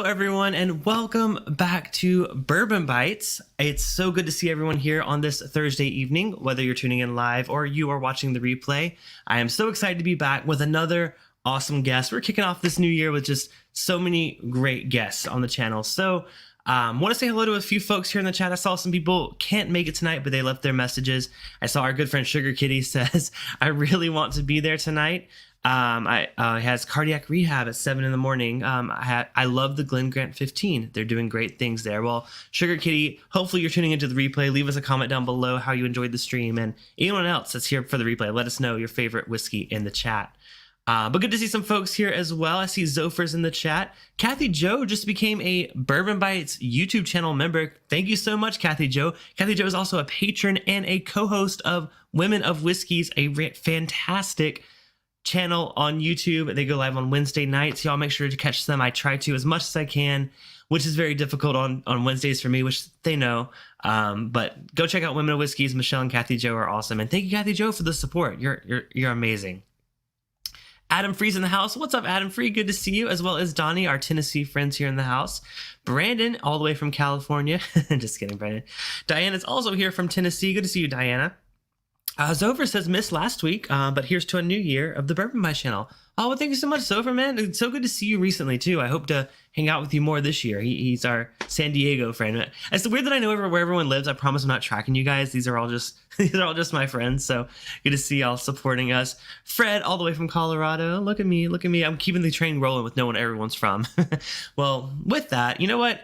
everyone, and welcome back to Bourbon Bites. It's so good to see everyone here on this Thursday evening, whether you're tuning in live or you are watching the replay. I am so excited to be back with another awesome guest. We're kicking off this new year with just so many great guests on the channel. So want to say hello to a few folks here in the chat. I saw some people can't make it tonight, but they left their messages. I saw our good friend Sugar Kitty says, I really want to be there tonight. Has cardiac rehab at 7 in the morning. I love the Glen Grant 15. They're doing great things there. Well, Sugar Kitty, hopefully you're tuning into the replay. Leave us a comment down below how you enjoyed the stream, and anyone else that's here for the replay, let us know your favorite whiskey in the chat. But good to see some folks here as well. I see Zophers in the chat. Kathy Joe just became a Bourbon Bites YouTube channel member. Thank you so much, Kathy Joe. Kathy Joe is also a patron and a co-host of Women of Whiskies, a fantastic channel on YouTube. They go live on Wednesday nights. Y'all make sure to catch them. I try to as much as I can, which is very difficult on Wednesdays for me, which they know. But go check out Women of Whiskies. Michelle and Kathy Joe are awesome. And thank you, Kathy Joe, for the support. You're amazing. Adam Free's in the house. What's up, Adam Free? Good to see you, as well as Donnie, our Tennessee friends here in the house. Brandon, all the way from California. Just kidding, Brandon. Diana's also here from Tennessee. Good to see you, Diana. Zover says missed last week, but here's to a new year of the Bourbon Bites channel. Oh, well, thank you so much, Zover, man. It's so good to see you recently, too. I hope to hang out with you more this year. He's our San Diego friend. It's weird that I know where everyone lives. I promise I'm not tracking you guys. These are all just my friends. So good to see y'all supporting us. Fred, all the way from Colorado. Look at me. I'm keeping the train rolling with knowing everyone's from. Well, with that, you know what?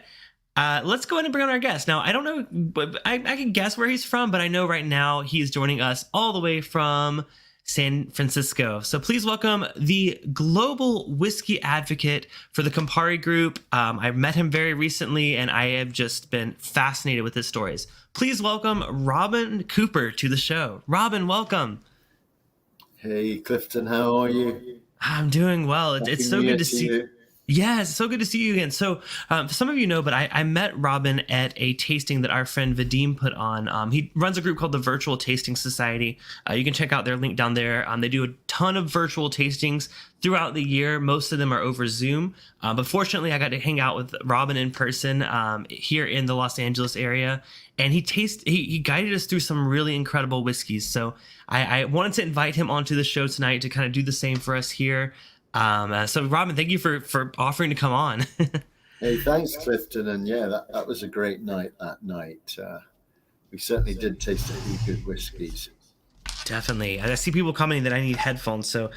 Let's go ahead and bring on our guest. Now, I don't know, but I can guess where he's from, but I know right now he is joining us all the way from San Francisco. So please welcome the global whiskey advocate for the Campari Group. I met him very recently, and I have just been fascinated with his stories. Please welcome Robin Coupar to the show. Robin, welcome. Hey, Clifton, how are you? I'm doing well. It's so good to see you. Yeah, it's so good to see you again. So some of you know, but I met Robin at a tasting that our friend Vadim put on. He runs a group called the Virtual Tasting Society. You can check out their link down there. They do a ton of virtual tastings throughout the year. Most of them are over Zoom. But fortunately, I got to hang out with Robin in person here in the Los Angeles area. And he guided us through some really incredible whiskeys. So I wanted to invite him onto the show tonight to kind of do the same for us here. So Robin, thank you for offering to come on. Hey, thanks, Clifton. And yeah, that was a great night that night. We certainly did taste a few good whiskeys. Definitely. I see people commenting that I need headphones. So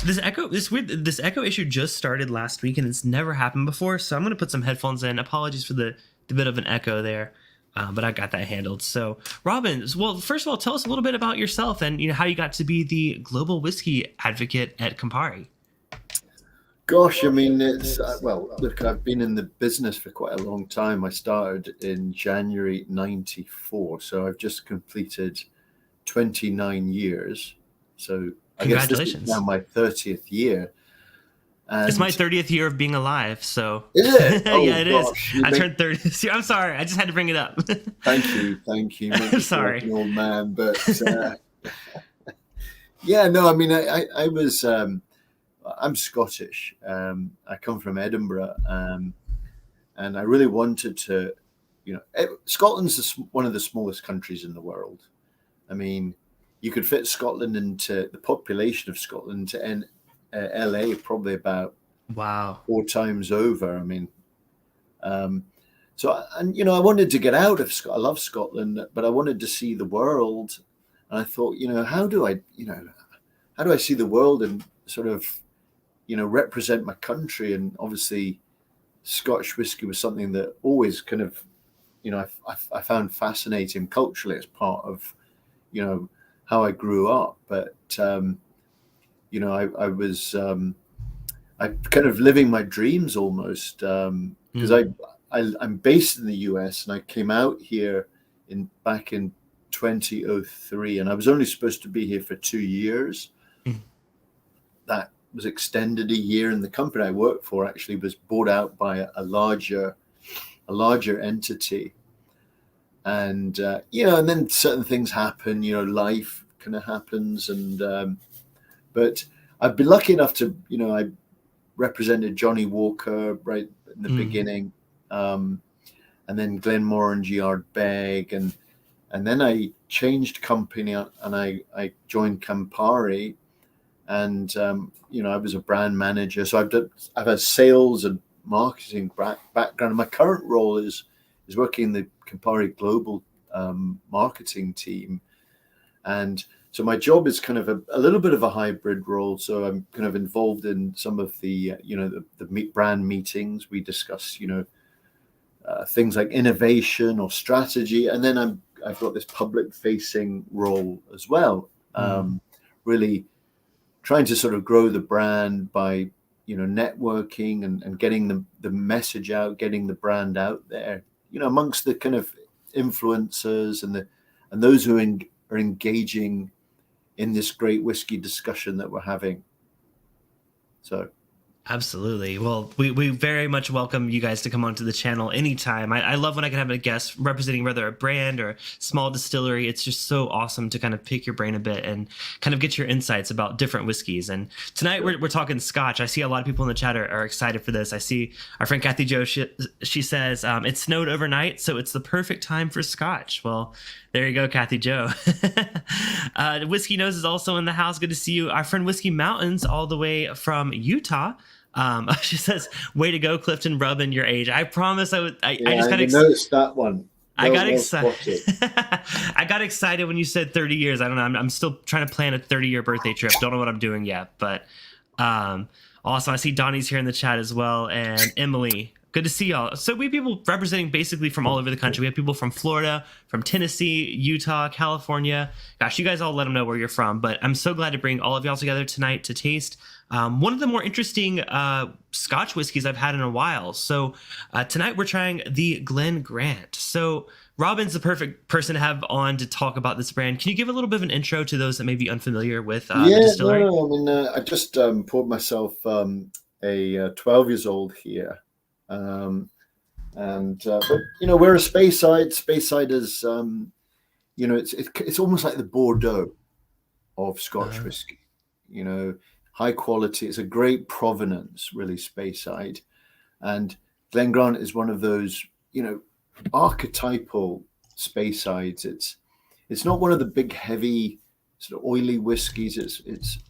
this echo issue just started last week and it's never happened before. So I'm going to put some headphones in. Apologies for the bit of an echo there. But I got that handled. So Robin, well, first of all, tell us a little bit about yourself and how you got to be the global whiskey advocate at Campari. Gosh, I mean, it's well, look, I've been in the business for quite a long time. I started in January 94, so I've just completed 29 years. So I guess this is now my 30th year. And it's my 30th year of being alive, so is it? Oh, yeah, it gosh. is. I turned 30 this year. I'm sorry, I just had to bring it up. Thank you. I'm sorry, like an old man, but yeah, no, I mean, I was. I'm Scottish. I come from Edinburgh, and I really wanted to, Scotland's one of the smallest countries in the world. I mean, you could fit Scotland into the population of Scotland to LA probably about 4 times over. I mean, so I wanted to get out of Scotland. I love Scotland, but I wanted to see the world, and I thought, how do I see the world and sort of represent my country? And obviously Scotch whiskey was something that always kind of, I found fascinating culturally as part of, how I grew up. But, I was, I kind of living my dreams almost, because I'm based in the US and I came out here back in 2003, and I was only supposed to be here for 2 years. That was extended a year, and the company I worked for actually was bought out by a larger entity. And and then certain things happen. Life kind of happens, and but I've been lucky enough to I represented Johnny Walker right in the beginning, and then Glenmorangie Ardbeg, and then I changed company and I joined Campari, and I was a brand manager. So I've had sales and marketing background. My current role is working in the Campari global marketing team, and so my job is kind of a little bit of a hybrid role. So I'm kind of involved in some of the brand meetings. We discuss things like innovation or strategy, and then I've got this public facing role as well, really trying to sort of grow the brand by networking and getting the message out, getting the brand out there, amongst the kind of influencers and those who are engaging in this great whiskey discussion that we're having. So Absolutely. Well, we very much welcome you guys to come onto the channel anytime. I love when I can have a guest representing whether a brand or a small distillery. It's just so awesome to kind of pick your brain a bit and kind of get your insights about different whiskeys. And tonight we're talking Scotch. I see a lot of people in the chat are excited for this. I see our friend Kathy Jo, she says, it snowed overnight, so it's the perfect time for Scotch. Well, there you go, Kathy Jo. Whiskey Nose is also in the house. Good to see you. Our friend Whiskey Mountains all the way from Utah. She says, "Way to go, Clifton Rubbin, your age." I promise I just got noticed that one. I got excited. I got excited when you said 30 years. I don't know. I'm still trying to plan a 30-year birthday trip. Don't know what I'm doing yet, but awesome. I see Donnie's here in the chat as well, and Emily. Good to see y'all. So we have people representing basically from all over the country. We have people from Florida, from Tennessee, Utah, California. Gosh, you guys all let them know where you're from. But I'm so glad to bring all of y'all together tonight to taste one of the more interesting Scotch whiskeys I've had in a while. So tonight we're trying the Glen Grant. So Robin's the perfect person to have on to talk about this brand. Can you give a little bit of an intro to those that may be unfamiliar with the distillery? No. I mean, I just poured myself a 12 years old here. But we're a Speyside. Speyside is, it's almost like the Bordeaux of Scotch whiskey. High quality. It's a great provenance, really, Speyside. And Glen Grant is one of those, archetypal Speysides. It's not one of the big, heavy, sort of oily whiskies.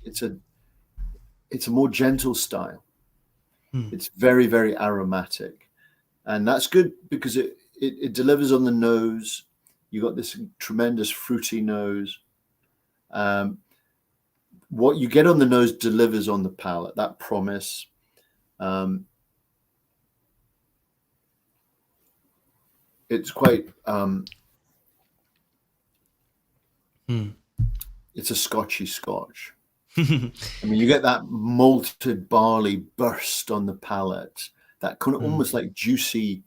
It's a more gentle style. It's very, very aromatic, and that's good because it delivers on the nose. You got this tremendous fruity nose. What you get on the nose delivers on the palate. That promise. It's quite. It's a Scotchy Scotch. I mean, you get that malted barley burst on the palate, that kind of almost like juicy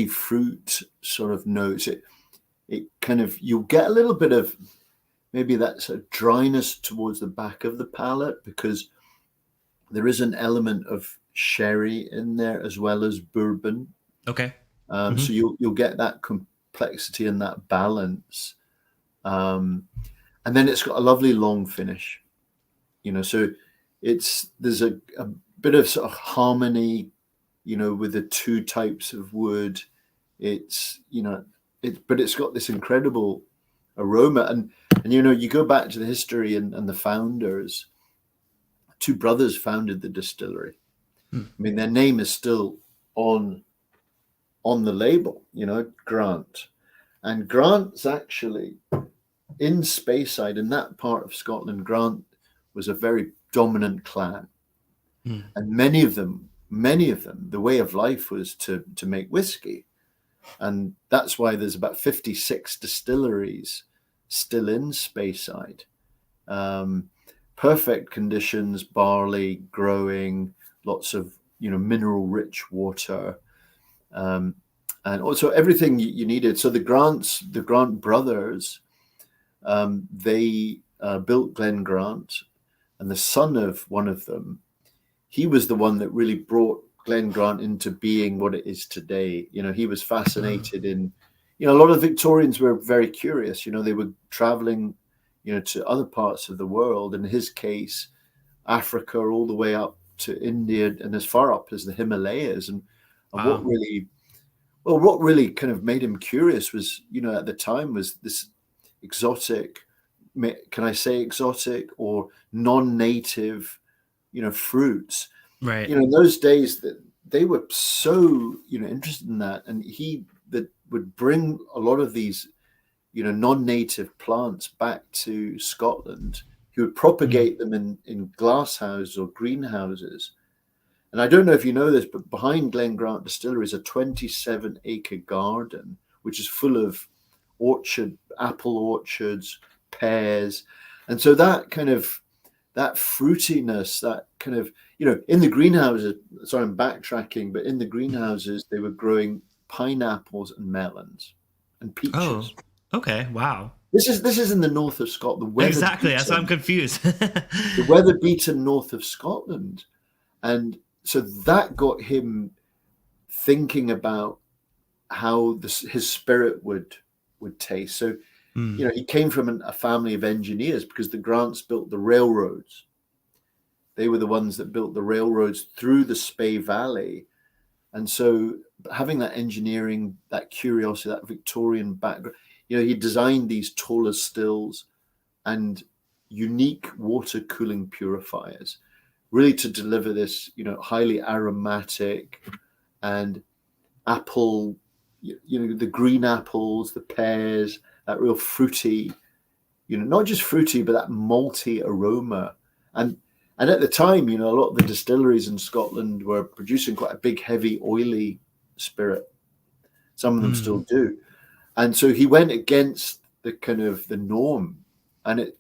fruit sort of notes. It kind of, you'll get a little bit of maybe that sort of dryness towards the back of the palate because there is an element of sherry in there as well as bourbon. Okay. So you'll get that complexity and that balance, and then it's got a lovely long finish. So there's a bit of sort of harmony, with the two types of wood. But it's got this incredible aroma, and you go back to the history and the founders. Two brothers founded the distillery. I mean, their name is still on the label, Grant, and Grant's actually in Speyside, in that part of Scotland. Grant was a very dominant clan, and many of them, the way of life was to make whiskey, and that's why there's about 56 distilleries still in Speyside. Perfect conditions, barley growing, lots of mineral rich water, and also everything you needed. So the Grant brothers, they built Glen Grant. And the son of one of them, he was the one that really brought Glen Grant into being what it is today. He was fascinated in, a lot of Victorians were very curious. They were traveling, to other parts of the world. In his case, Africa, all the way up to India and as far up as the Himalayas. And And Wow. what really kind of made him curious was, at the time was this exotic, can I say exotic or non-native, fruits. Right. In those days that they were so, interested in that. And that would bring a lot of these, non-native plants back to Scotland. He would propagate them in glass houses or greenhouses. And I don't know if you know this, but behind Glen Grant Distillery is a 27-acre garden, which is full of apple orchards, pears. And so that fruitiness, that kind of, in the greenhouses, sorry, I'm backtracking, but in the greenhouses, they were growing pineapples and melons and Oh, peaches. okay. Wow. This is in the north of Scotland, Exactly. That's why I'm confused. the weather-beaten north of Scotland. And so that got him thinking about how his spirit would taste. So, he came from a family of engineers because the Grants built the railroads. They were the ones that built the railroads through the Spey Valley. And so having that engineering, that curiosity, that Victorian background, he designed these taller stills and unique water cooling purifiers, really to deliver this, highly aromatic and apple, the green apples, the pears, that real fruity, not just fruity, but that malty aroma. And at the time, a lot of the distilleries in Scotland were producing quite a big, heavy, oily spirit. Some of them still do. And so he went against the kind of the norm. And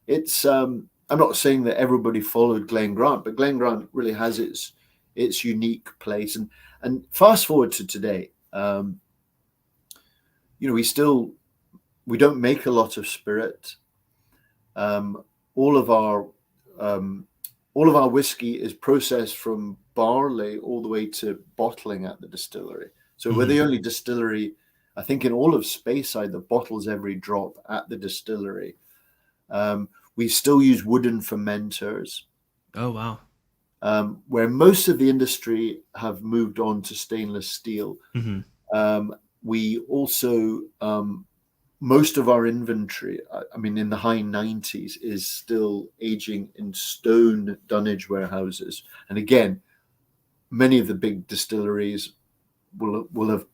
it's I'm not saying that everybody followed Glen Grant, but Glen Grant really has its unique place. And fast forward to today, we don't make a lot of spirit. All of our whiskey is processed from barley all the way to bottling at the distillery. So we're the only distillery, I think, in all of Speyside that bottles every drop at the distillery. We still use wooden fermenters. Oh, wow. Where most of the industry have moved on to stainless steel. We also, most of our inventory, in the high 90s, is still aging in stone dunnage warehouses. And again, many of the big distilleries will have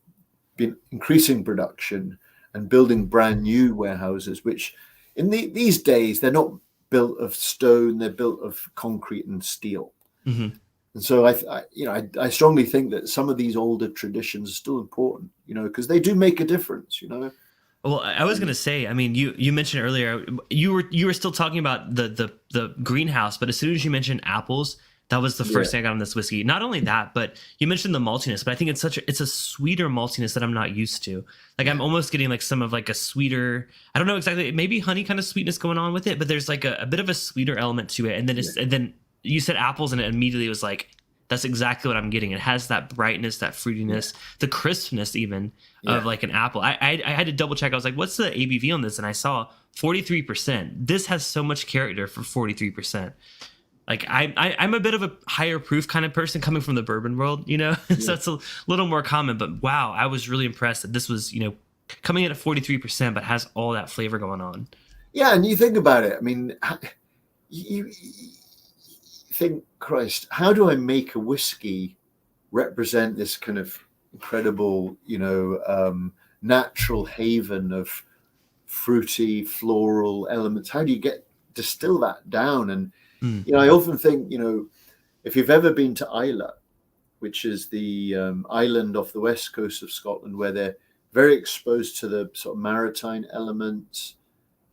been increasing production and building brand new warehouses, which in these days, they're not built of stone, they're built of concrete and steel. And so I strongly think that some of these older traditions are still important, because they do make a difference, Well, I was gonna say, you mentioned earlier you were still talking about the greenhouse, but as soon as you mentioned apples, that was the first thing I got on this whiskey. Not only that, but you mentioned the maltiness, but I think it's a sweeter maltiness that I'm not used to. Like I'm almost getting like some of like a sweeter, I don't know exactly, maybe honey kind of sweetness going on with it, but there's like a bit of a sweeter element to it. And then and then you said apples, and it immediately was like, that's exactly what I'm getting. It has that brightness, that fruitiness, the crispness even of like an apple. I had to double check. I was like, what's the ABV on this? And I saw 43%. This has so much character for 43%. Like I'm a bit of a higher proof kind of person coming from the bourbon world, so it's a little more common. But wow, I was really impressed that this was, coming in at 43%, but has all that flavor going on. Yeah, and you think about it. You think, Christ, how do I make a whiskey represent this kind of incredible, natural haven of fruity, floral elements? How do you distill that down? And I often think, if you've ever been to Islay, which is the island off the west coast of Scotland, where they're very exposed to the sort of maritime elements,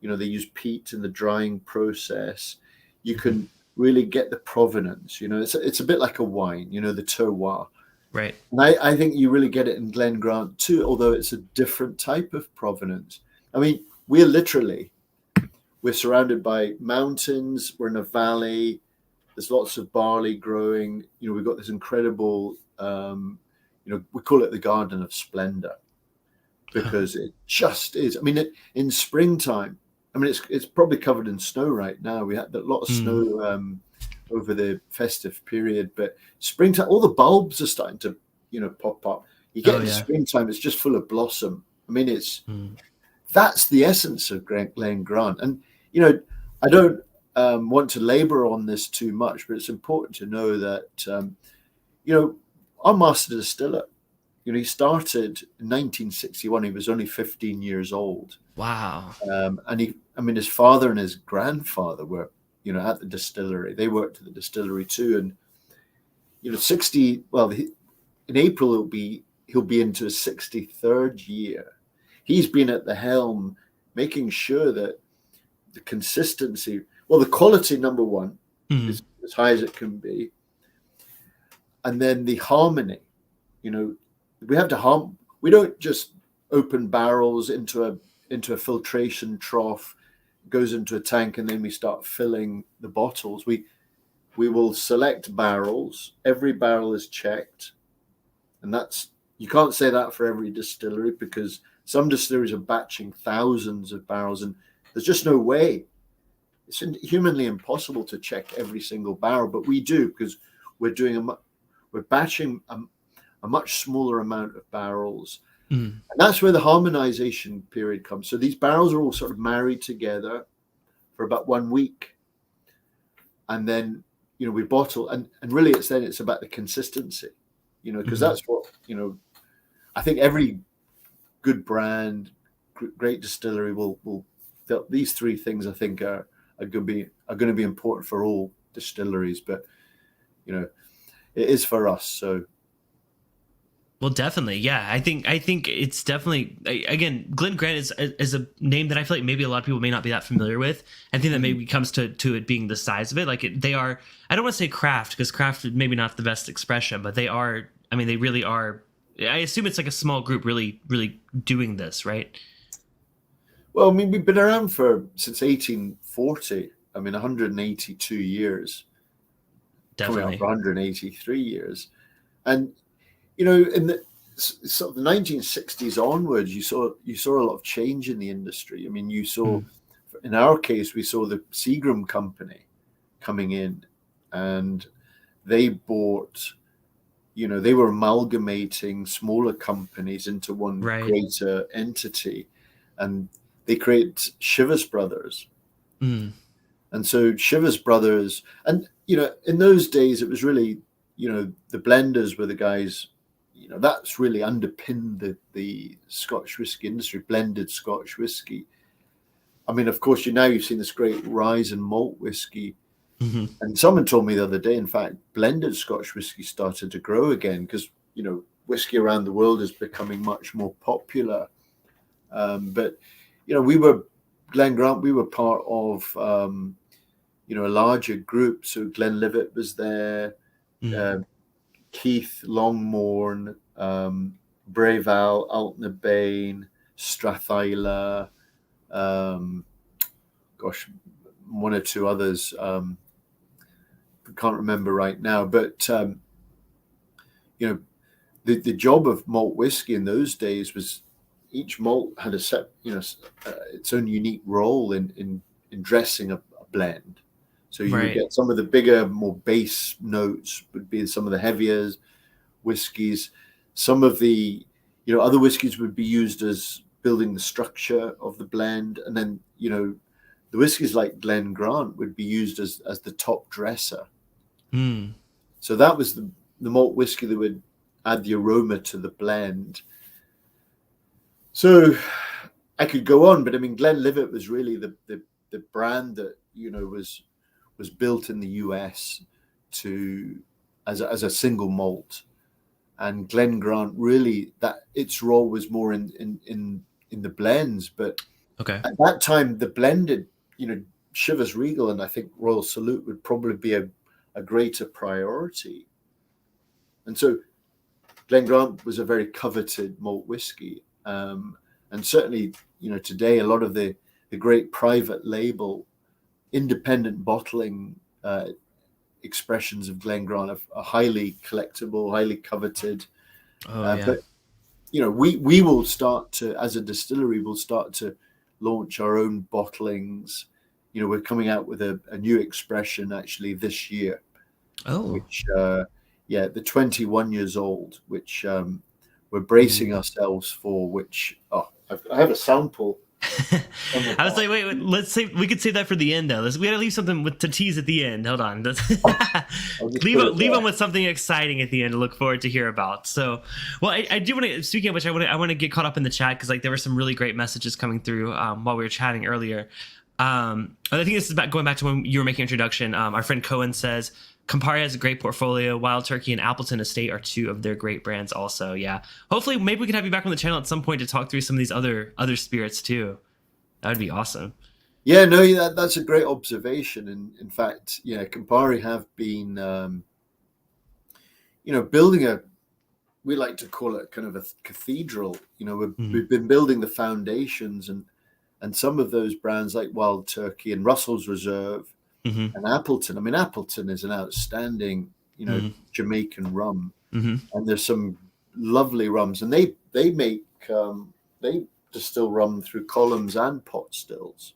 they use peat in the drying process. You can really get the provenance. It's a bit like a wine, the terroir. Right. And I think you really get it in Glen Grant too, although it's a different type of provenance. We're surrounded by mountains. We're in a valley. There's lots of barley growing. We've got this incredible, we call it the Garden of Splendor because it just is. In springtime, it's probably covered in snow right now. We had a lot of snow over the festive period, but springtime, all the bulbs are starting to pop up. You get Oh into yeah. springtime, it's just full of blossom. I mean, that's the essence of Glen Grant. And, I don't want to labor on this too much, but it's important to know that, our master distiller, he started in 1961. He was only 15 years old. Wow. And his father and his grandfather were, at the distillery. They worked at the distillery too. And, 60, well, in April, he'll be into his 63rd year. He's been at the helm, making sure that the consistency, well, the quality, number one, is as high as it can be. And then the harmony, we have to we don't just open barrels into a filtration trough, goes into a tank, and then we start filling the bottles. We will select barrels. Every barrel is checked. And you can't say that for every distillery, because some distilleries are batching thousands of barrels, and there's just no way. It's humanly impossible to check every single barrel, but we do, because we're batching a much smaller amount of barrels. And that's where the harmonization period comes. So these barrels are all sort of married together for about 1 week. And then, we bottle, and really it's about the consistency, because that's what, I think every good brand, great distillery these three things, I think, are going to be important for all distilleries, but it is for us. So, well, definitely, yeah. I think it's definitely, again, Glen Grant is a name that I feel like maybe a lot of people may not be that familiar with. I think that maybe comes to it being the size of it. Like they are, I don't want to say craft, because craft is maybe not the best expression, but they are. I mean, they really are. I assume it's like a small group really doing this, right? Well, I mean, we've been around since 1840. I mean, 182 years. Definitely. Coming up for 183 years. And, in the sort of the 1960s onwards, you saw a lot of change in the industry. I mean, you saw, in our case, we saw the Seagram company coming in, and they bought, they were amalgamating smaller companies into one greater entity, and they created Chivas Brothers. And so Chivas Brothers, and, in those days, it was really, the blenders were the guys, that's really underpinned the Scotch whisky industry, blended Scotch whisky. I mean, of course, you've seen this great rise in malt whisky. And someone told me the other day, in fact, blended Scotch whisky started to grow again, because, whiskey around the world is becoming much more popular. But, Glen Grant, we were part of, a larger group. So Glenlivet was there, Keith Longmorn, Breval, Altnabain, Strathyla, one or two others. Can't remember right now, but the job of malt whiskey in those days was each malt had a set, its own unique role in dressing a blend. So you would get some of the bigger, more base notes would be some of the heavier whiskeys. Some of the, other whiskeys would be used as building the structure of the blend. And then, the whiskeys like Glen Grant would be used as the top dresser. So that was the malt whiskey that would add the aroma to the blend. So I could go on, but I mean, Glenlivet was really the brand that, was built in the US as a single malt. And Glen Grant, really, that its role was more in the blends. But at that time, the blended, Chivas Regal and I think Royal Salute would probably be a greater priority. And so Glen Grant was a very coveted malt whiskey. And certainly, today, a lot of the great private label, independent bottling expressions of Glen Grant are highly collectible, highly coveted. But we will start to, as a distillery, we'll start to launch our own bottlings. We're coming out with a new expression actually this year, which the 21 years old, which we're bracing ourselves for. Which I have a sample. I was like, wait, let's say we could save that for the end though. We gotta leave something to tease at the end. Hold on. leave them with something exciting at the end to look forward to hear about. So, well, I do want to. Speaking of which, I want to get caught up in the chat because like there were some really great messages coming through while we were chatting earlier. I think this is about going back to when you were making introduction. Our friend Cohen says Campari has a great portfolio. Wild Turkey and Appleton Estate are two of their great brands also. Yeah. Hopefully maybe we can have you back on the channel at some point to talk through some of these other spirits too. That would be awesome. Yeah, no, that's a great observation. And in fact, Campari have been, building we like to call it kind of a cathedral. We've been building the foundations and some of those brands like Wild Turkey and Russell's Reserve and Appleton. I mean, Appleton is an outstanding, Jamaican rum, and there's some lovely rums, and they make they distill rum through columns and pot stills.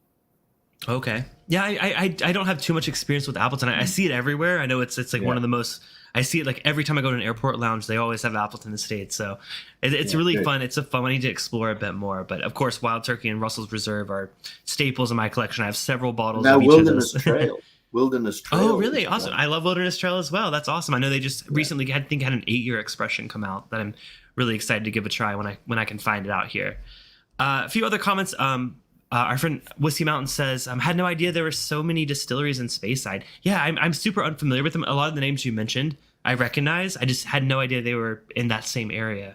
Okay, yeah, I don't have too much experience with Appleton. I see it everywhere. I know it's like one of the most. I see it like every time I go to an airport lounge, they always have Appleton Estate. So it's really fun. It's fun. I need to explore a bit more. But of course, Wild Turkey and Russell's Reserve are staples in my collection. I have several bottles of each Wilderness of those. Trail. Wilderness Trail. Oh, really? Awesome. I love Wilderness Trail as well. That's awesome. I know they just recently had an 8-year expression come out that I'm really excited to give a try when I can find it out here. A few other comments. Our friend Whiskey Mountain says, had no idea there were so many distilleries in Speyside. Yeah, I'm super unfamiliar with them. A lot of the names you mentioned, I recognize. I just had no idea they were in that same area.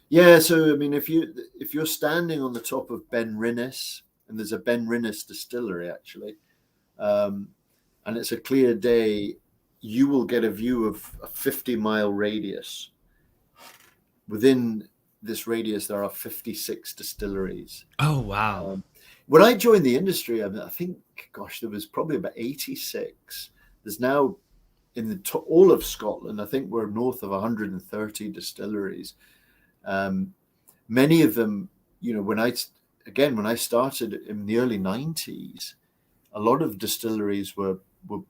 Yeah, so I mean, if you're standing on the top of Ben Rinnes, and there's a Ben Rinnes distillery actually, and it's a clear day, you will get a view of a 50-mile radius. Within this radius, there are 56 distilleries. Oh, wow. When I joined the industry, I think, there was probably about 86. There's now, in all of Scotland, I think we're north of 130 distilleries. Many of them, when I started in the early 90s, a lot of distilleries were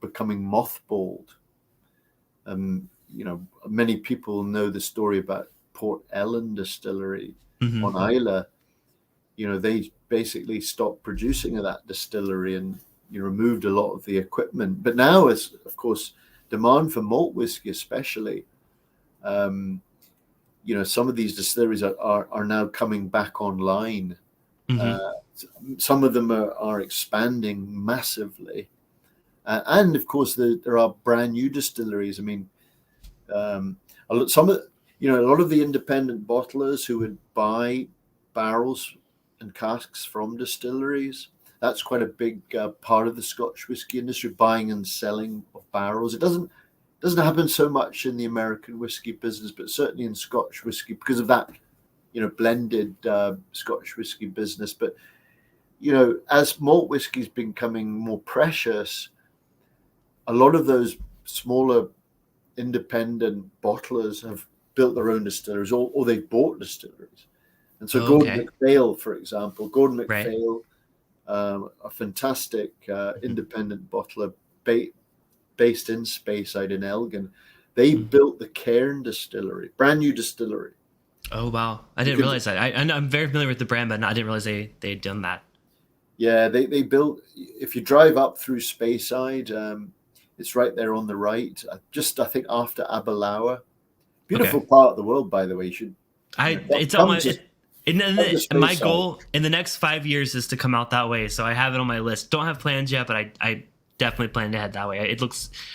becoming mothballed. Many people know the story about Port Ellen Distillery on Islay. They basically stopped producing at that distillery and removed a lot of the equipment. But now, as of course, demand for malt whiskey, especially, some of these distilleries are now coming back online. Some of them are expanding massively, and of course there are brand new distilleries. I mean, a lot of the independent bottlers who would buy barrels and casks from distilleries. That's quite a big part of the Scotch whiskey industry, buying and selling of barrels. It doesn't happen so much in the American whiskey business, but certainly in Scotch whiskey because of that, blended Scotch whiskey business. But as malt whiskey is becoming more precious, a lot of those smaller independent bottlers have built their own distilleries, or they've bought distilleries. And so Gordon MacPhail, for example, a fantastic independent bottler based in Speyside in Elgin, they built the Cairn distillery, brand new distillery. Oh, wow. I didn't realize that. I'm very familiar with the brand, but I didn't realize they had done that. Yeah, they built, if you drive up through Speyside, it's right there on the right, I think after Aberlour. Beautiful part of the world, by the way. You should. It's on my goal in the next 5 years is to come out that way. So I have it on my list. Don't have plans yet, but I definitely plan to head that way.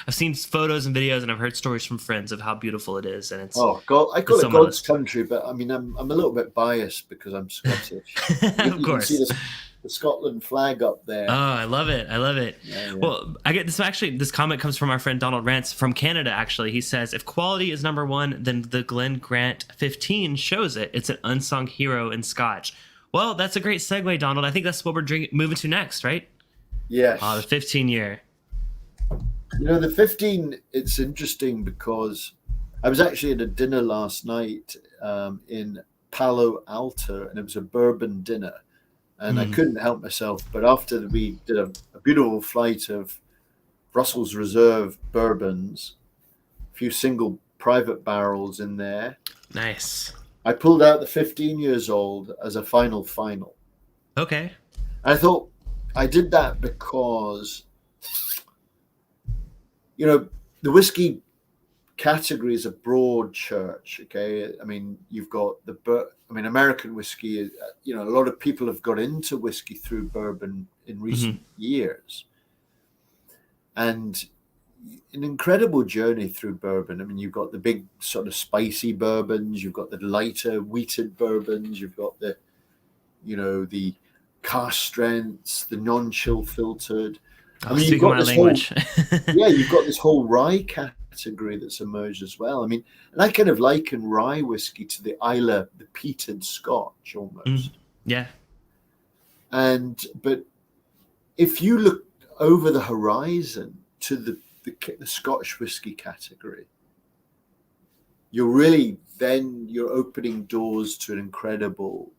I've seen photos and videos, and I've heard stories from friends of how beautiful it is. And it's I call it God's country, but I mean I'm a little bit biased because I'm Scottish. Of course. You can see the Scotland flag up there. Oh, I love it. Yeah. Well, I get this. Actually, this comment comes from our friend Donald Rance from Canada. Actually, he says, if quality is number one, then the Glen Grant 15 shows it. It's an unsung hero in Scotch. Well, that's a great segue, Donald. I think that's what we're moving to next, right? Yes. The 15 year. The 15, it's interesting because I was actually at a dinner last night in Palo Alto, and it was a bourbon dinner. And I couldn't help myself. But after we did a beautiful flight of Russell's Reserve bourbons, a few single private barrels in there. Nice. I pulled out the 15 years old as a final. Okay. And I thought I did that because, the whiskey category is a broad church. Okay. I mean, you've got American whiskey, a lot of people have got into whiskey through bourbon in recent years. And an incredible journey through bourbon. I mean, you've got the big sort of spicy bourbons, you've got the lighter wheated bourbons, you've got the cask strengths, the non-chill filtered. You've got my language. You've got this whole rye category that's emerged as well. I mean, and I kind of liken rye whiskey to the Islay, the peated Scotch almost. Yeah. But if you look over the horizon to the Scotch whiskey category, you're opening doors to an incredible,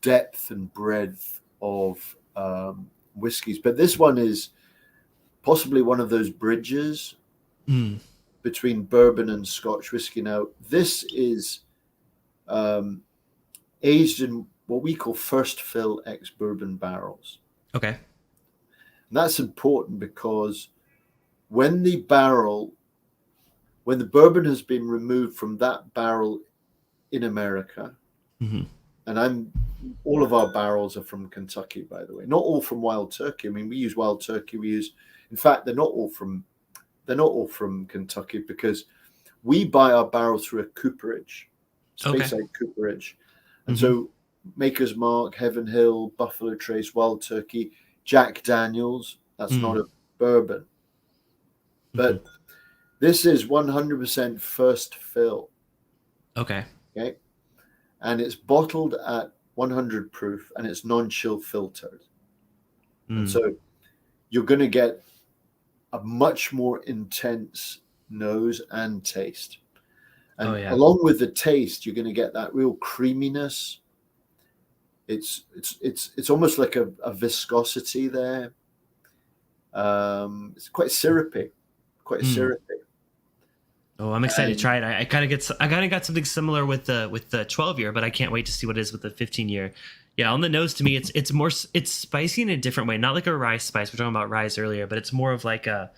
depth and breadth of whiskies. But this one is possibly one of those bridges between bourbon and Scotch whiskey. Now, this is aged in what we call first fill ex-bourbon barrels. Okay. And that's important because when the bourbon has been removed from that barrel in America, and all of our barrels are from Kentucky, by the way, not all from Wild Turkey. I mean, we use Wild Turkey. In fact, they're not all from Kentucky, because we buy our barrels through a cooperage, Speyside cooperage. And so Maker's Mark, Heaven Hill, Buffalo Trace, Wild Turkey, Jack Daniels, that's not a bourbon. But this is 100% first fill. Okay. And it's bottled at 100 proof, and it's non-chill filtered. And so you're going to get a much more intense nose and taste. And along with the taste, you're going to get that real creaminess. It's almost like a viscosity there. It's quite syrupy. Oh, I'm excited to try it. I kind of got something similar with the 12 year, but I can't wait to see what it is with the 15 year. Yeah, on the nose, to me, it's spicy in a different way, not like a rye spice. We're talking about rye earlier, but it's more of like I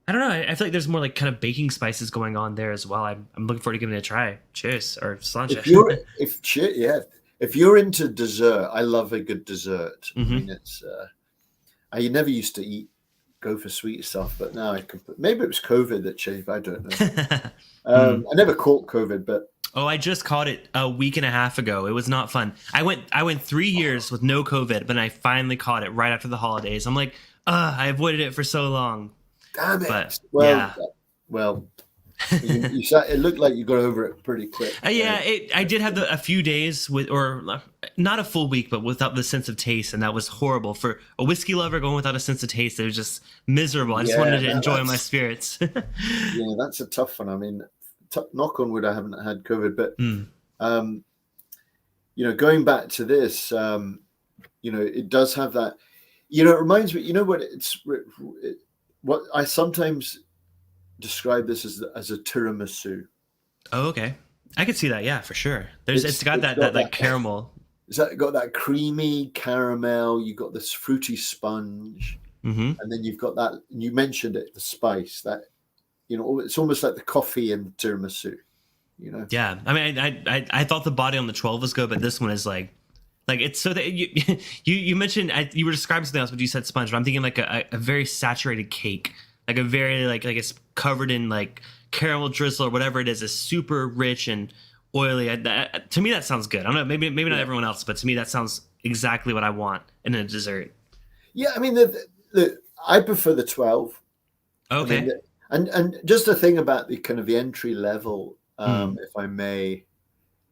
don't know. I feel like there's more like kind of baking spices going on there as well. I'm looking forward to giving it a try. Cheers or sláinte. If you're into dessert, I love a good dessert. I mean, I never used to go for sweet stuff, but now I can. Maybe it was COVID that changed. I don't know. I never caught COVID, but I just caught it a week and a half ago. It was not fun. I went 3 years with no COVID, but I finally caught it right after the holidays. I'm like, I avoided it for so long. Damn it! But, well, it looked like you got over it pretty quick. I did have a few days or not a full week, but without the sense of taste, and that was horrible for a whiskey lover. Going without a sense of taste, it was just miserable. I just wanted to enjoy my spirits. Yeah, that's a tough one. I mean, knock on wood, I haven't had COVID, but going back to this, it does have that. It reminds me. You know what? What I sometimes describe this as a tiramisu. Oh, okay. I could see that. Yeah, for sure. It's got that like caramel. It's got that creamy caramel. You got this fruity sponge, and then you've got that. You mentioned it, the spice. That it's almost like the coffee in tiramisu. Yeah, I mean, I thought the body on the 12 was good, but this one is like it's so that you mentioned you were describing something else, but you said sponge. But I'm thinking like a very saturated cake, like a very like it's covered in like caramel drizzle or whatever it is. It's super rich and oily. To me, that sounds good. I don't know, maybe not everyone else, but to me, that sounds exactly what I want in a dessert. Yeah, I mean, I prefer the 12. Okay. I mean, and just a thing about the kind of the entry level, if I may.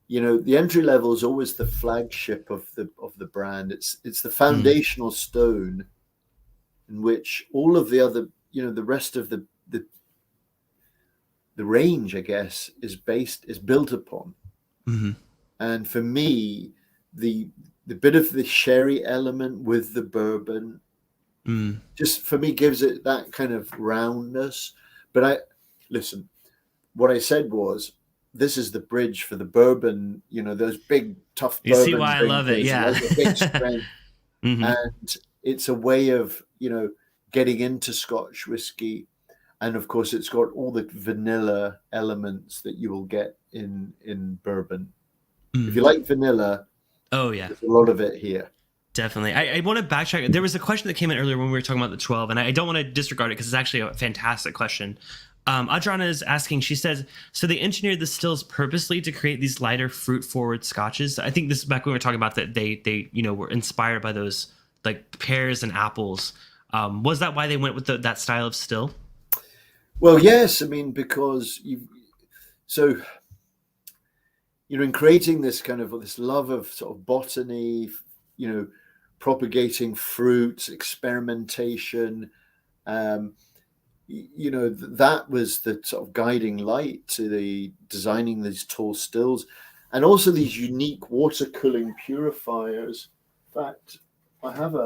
The entry level is always the flagship of the brand. It's the foundational stone in which all of the other, the rest of the range, I guess, is built upon. And for me, the bit of the sherry element with the bourbon, just for me gives it that kind of roundness. But listen, what I said was, this is the bridge for the bourbon, those big, tough You see bourbon why I love it, drinkers, yeah. like the big strength. Hmm. And it's a way of, getting into Scotch whiskey. And of course, it's got all the vanilla elements that you will get in bourbon. If you like vanilla, Oh yeah, there's a lot of it here. definitely. I want to backtrack. There was a question that came in earlier when we were talking about the 12, and I don't want to disregard it because it's actually a fantastic question. Adriana is asking, she says, so they engineered the stills purposely to create these lighter fruit forward scotches. I think this is back when we were talking about that they were inspired by those like pears and apples. Was that why they went with that style of still? Well, yes. I mean, because in creating this love of sort of botany, propagating fruits, experimentation, that was the sort of guiding light to the designing these tall stills, and also these unique water cooling purifiers. In fact, I have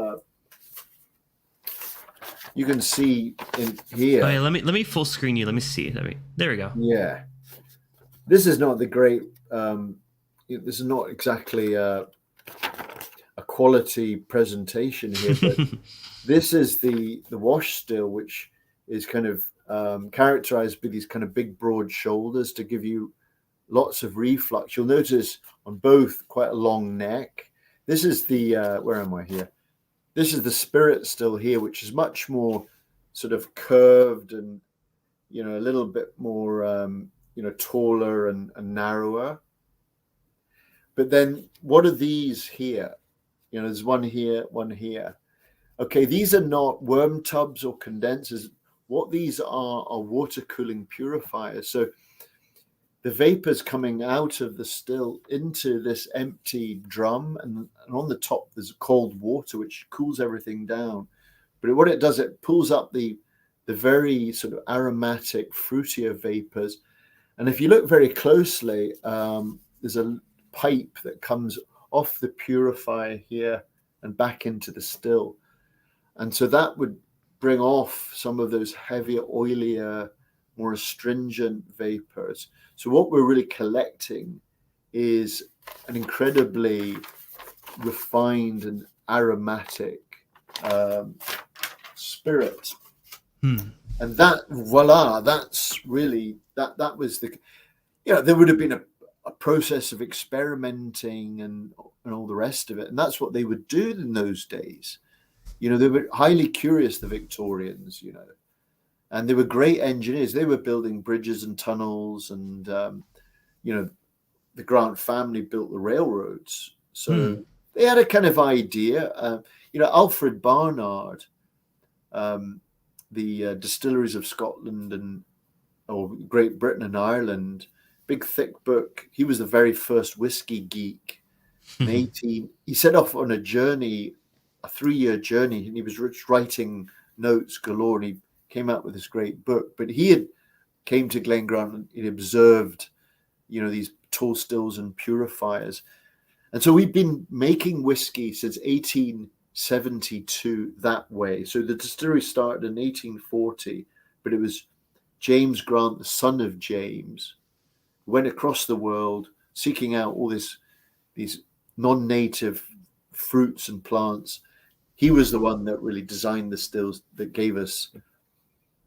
you can see in here. Oh yeah, let me full screen you. Let me see. There we go. Yeah, this is not the great. This is not exactly a quality presentation here, but this is the wash still, which is kind of characterized by these kind of big, broad shoulders to give you lots of reflux. You'll notice on both quite a long neck. This is the where am I here? This is the spirit still here, which is much more sort of curved and a little bit more taller and narrower. But then what are these here? There's one here, one here. Okay, these are not worm tubs or condensers. What these are water cooling purifiers. So the vapors coming out of the still into this empty drum, and on the top there's cold water which cools everything down. But what it does, it pulls up the very sort of aromatic, fruitier vapors. And if you look very closely, there's a pipe that comes off the purifier here and back into the still. And so that would bring off some of those heavier, oilier, more astringent vapors. So what we're really collecting is an incredibly refined and aromatic spirit. And that, voila, that's really, that was the, there would have been a process of experimenting and all the rest of it. And that's what they would do in those days. They were highly curious, the Victorians, and they were great engineers. They were building bridges and tunnels, and, the Grant family built the railroads. So they had a kind of idea. Alfred Barnard, the distilleries of Scotland or Great Britain and Ireland, big thick book. He was the very first whiskey geek. He set off on a journey, a 3-year journey, and he was writing notes galore, and he came out with this great book. But he had came to Glen Grant and he observed, these tall stills and purifiers. And so we've been making whiskey since 1872 that way. So the distillery started in 1840, but it was James Grant, the son of James, who went across the world seeking out all these non-native fruits and plants. He was the one that really designed the stills that gave us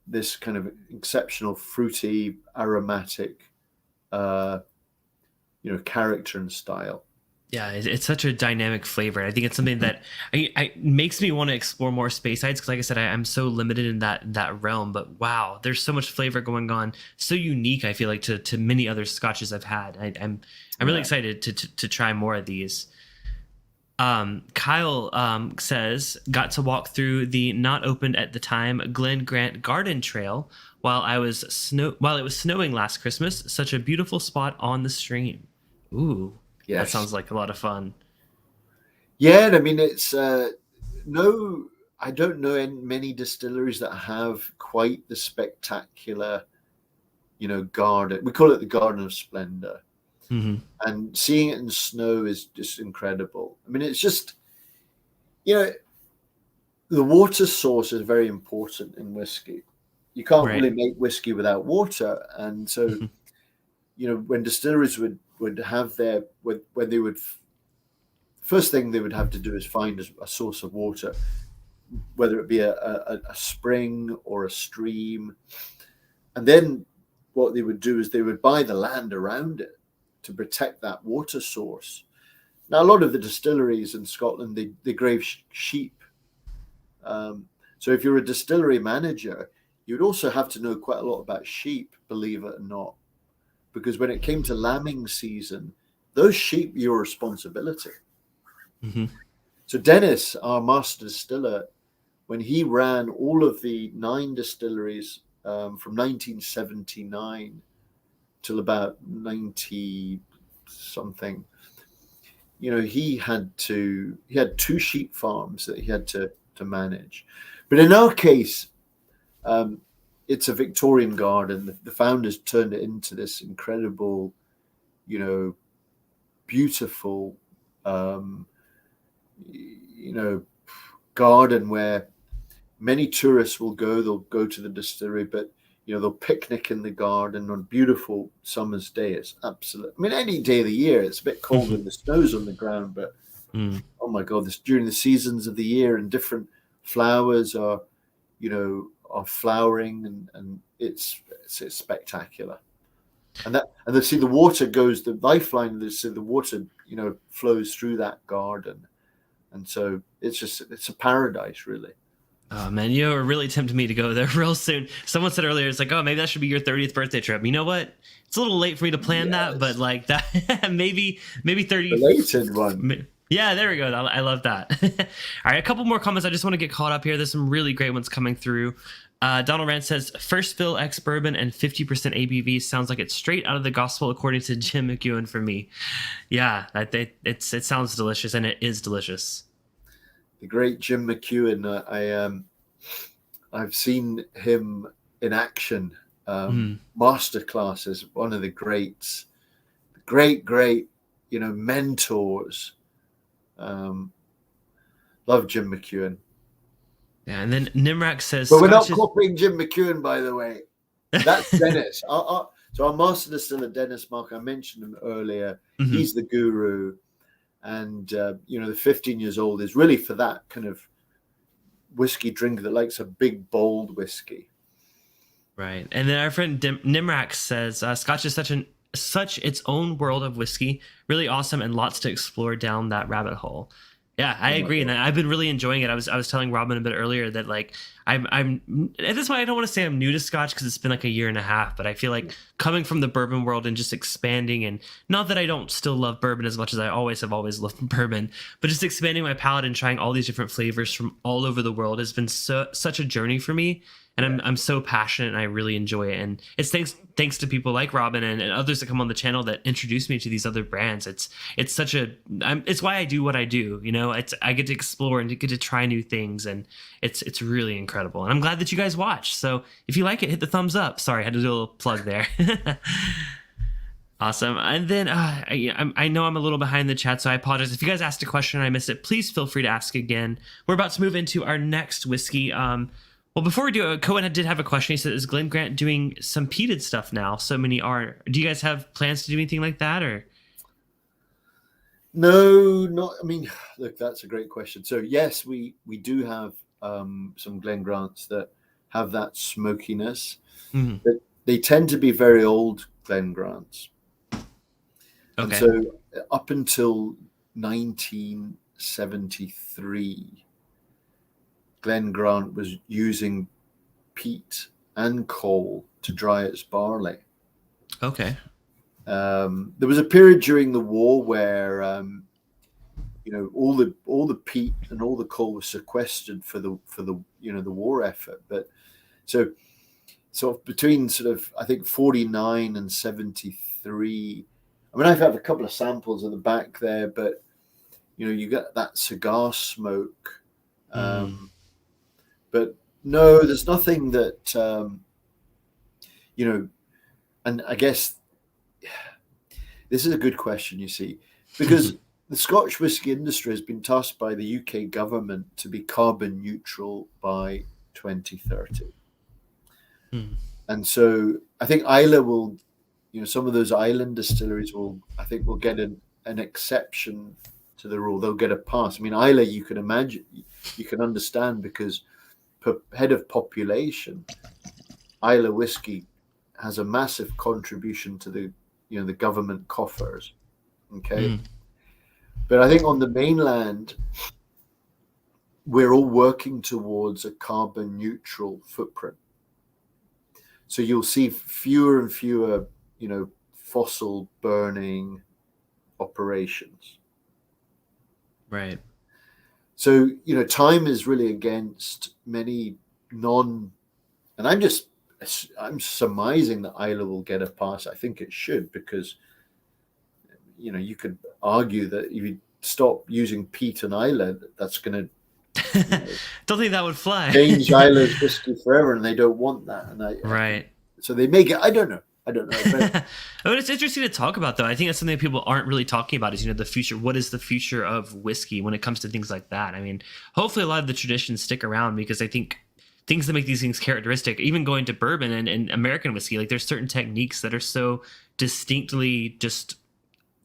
this kind of exceptional fruity, aromatic, character and style. Yeah, it's such a dynamic flavor. I think it's something that makes me want to explore more Speysides because, like I said, I'm so limited in that realm. But wow, there's so much flavor going on, so unique. I feel like to many other scotches I've had. I'm really excited to try more of these. Kyle says, got to walk through the not opened at the time Glen Grant Garden Trail while it was snowing last Christmas. Such a beautiful spot on the stream. Ooh. Yes. That sounds like a lot of fun. Yeah, I mean, it's I don't know many distilleries that have quite the spectacular, garden. We call it the Garden of Splendor. Mm-hmm. And seeing it in snow is just incredible. I mean, it's just, the water source is very important in whiskey. you can't Right. really make whiskey without water. And so, when distilleries would have when they would, first thing they would have to do is find a source of water, whether it be a spring or a stream. And then what they would do is they would buy the land around it to protect that water source. Now, a lot of the distilleries in Scotland, they grave sheep. So if you're a distillery manager, you'd also have to know quite a lot about sheep, believe it or not, because when it came to lambing season, those sheep were your responsibility. Mm-hmm. So Dennis, our master distiller, when he ran all of the 9 distilleries from 1979 till about 90 something, he had 2 sheep farms that he had to manage. But in our case, it's a Victorian garden. The founders turned it into this incredible, beautiful, garden where many tourists will go. They'll go to the distillery, but they'll picnic in the garden on a beautiful summer's day. It's absolute. I mean, any day of the year, it's a bit cold when the snow's on the ground, but oh my God, this during the seasons of the year, and different flowers are flowering, and it's spectacular. And the water goes, the lifeline, the water flows through that garden, and so it's a paradise, really. Oh man, you are really tempting me to go there real soon. Someone said earlier, it's like, oh, maybe that should be your 30th birthday trip. You know what? It's a little late for me to plan that, but like that, maybe 30. Related one. Yeah, there we go. I love that. All right, a couple more comments. I just want to get caught up here. There's some really great ones coming through. Donald Rand says, first fill ex bourbon and 50% ABV sounds like it's straight out of the gospel according to Jim McEwen for me. Yeah, it sounds delicious, and it is delicious. The great Jim McEwen. I've seen him in action. Master classes, one of the greats, great mentors. Love Jim McEwen. Yeah, and then Nimrak says, but we're not copying Jim McEwen, by the way. That's Dennis. So our master distiller, Dennis Mark, I mentioned him earlier. Mm-hmm. He's the guru. And, the 15 years old is really for that kind of whiskey drinker that likes a big, bold whiskey. Right. And then our friend Nimrak says, Scotch is such its own world of whiskey. Really awesome and lots to explore down that rabbit hole. Yeah, I agree. And I've been really enjoying it. I was telling Robin a bit earlier that like I'm at this point, I don't want to say I'm new to Scotch because it's been like a year and a half, but I feel like coming from the bourbon world and just expanding, and not that I don't still love bourbon as much as I have always loved bourbon, but just expanding my palate and trying all these different flavors from all over the world has been such a journey for me. And I'm so passionate, and I really enjoy it. And it's thanks to people like Robin and others that come on the channel that introduce me to these other brands. It's why I do what I do. I get to explore and get to try new things, and it's really incredible. And I'm glad that you guys watch. So if you like it, hit the thumbs up. Sorry, I had to do a little plug there. Awesome. And then I know I'm a little behind the chat, so I apologize. If you guys asked a question and I missed it, please feel free to ask again. We're about to move into our next whiskey. Well, before we do, Cohen did have a question. He said, is Glen Grant doing some peated stuff now? So many are. Do you guys have plans to do anything like that, or? No, not. I mean, look, that's a great question. So yes, we do have some Glen Grants that have that smokiness. Mm-hmm. But they tend to be very old Glen Grants. Okay. And so up until 1973. Glen Grant was using peat and coal to dry its barley. Okay. There was a period during the war where, all the peat and all the coal was sequestered for the war effort. But so between I think 49 and 73. I mean, I have a couple of samples at the back there, but you get that cigar smoke. But no, there's nothing that, and I guess this is a good question, you see, because the Scotch whisky industry has been tasked by the UK government to be carbon neutral by 2030. Mm. And so I think Islay will, some of those island distilleries will get an exception to the rule. They'll get a pass. I mean, Islay, you can imagine, you can understand, because per head of population, Islay whiskey has a massive contribution to the government coffers. Okay. Mm. But I think on the mainland, we're all working towards a carbon neutral footprint. So you'll see fewer and fewer, fossil burning operations. Right. So, time is really against many and I'm surmising that Islay will get a pass. I think it should, because, you could argue that if you stop using peat and Islay, that's going to, Don't think that would fly. change Islay's whiskey forever, and they don't want that. And Right. So they make it. I don't know. But It's interesting to talk about, though. I think that's something that people aren't really talking about is, the future. What is the future of whiskey when it comes to things like that? I mean, hopefully a lot of the traditions stick around, because I think things that make these things characteristic, even going to bourbon and American whiskey, like there's certain techniques that are so distinctly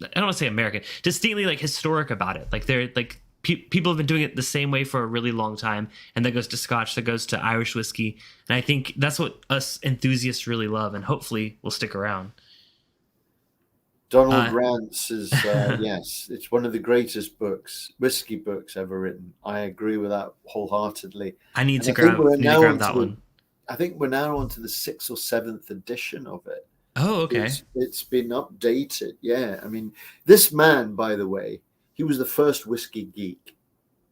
I don't want to say American, distinctly like historic about it. Like they're like people have been doing it the same way for a really long time, and that goes to Scotch, that goes to Irish whiskey, and I think that's what us enthusiasts really love, and hopefully will stick around. Donald Grant's is yes, it's one of the greatest whiskey books ever written. I agree with that wholeheartedly. I need to grab that one. I think we're now on to the 6th or 7th edition of it. Oh, okay. It's been updated. Yeah, I mean, this man, by the way, he was the first whiskey geek,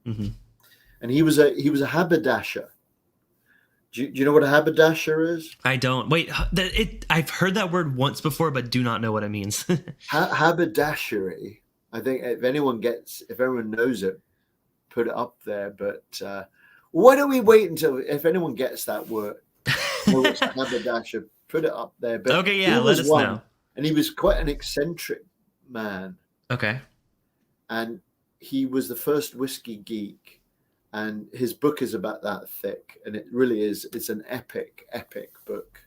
mm-hmm. and he was a haberdasher. Do you know what a haberdasher is? I don't. Wait, I've heard that word once before, but do not know what it means. Haberdashery. I think if everyone knows it, put it up there. But why don't we wait until if anyone gets that word? What's a haberdasher? Put it up there. But okay, yeah, let us know. And he was quite an eccentric man. Okay. And he was the first whiskey geek, and his book is about that thick, and it really is. It's an epic book.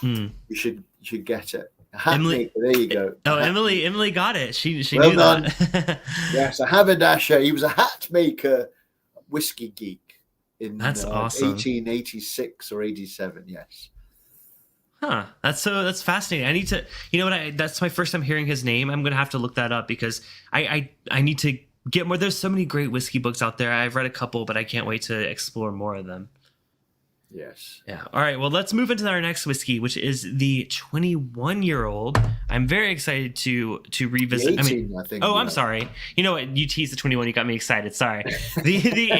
You should get it. Emily, there you go. Oh, Emily got it. She well knew done. that. Yes, a haberdasher. He was a hat maker, whiskey geek in That's awesome. 1886 or 87. Yes. Huh. That's fascinating. I need to, that's my first time hearing his name. I'm going to have to look that up, because I need to get more. There's so many great whiskey books out there. I've read a couple, but I can't wait to explore more of them. Yes. Yeah. All right. Well, let's move into our next whiskey, which is the 21-year-old. I'm very excited to revisit. The 18, I think. Oh, I'm sorry. You know what? You teased the 21. You got me excited. Sorry. The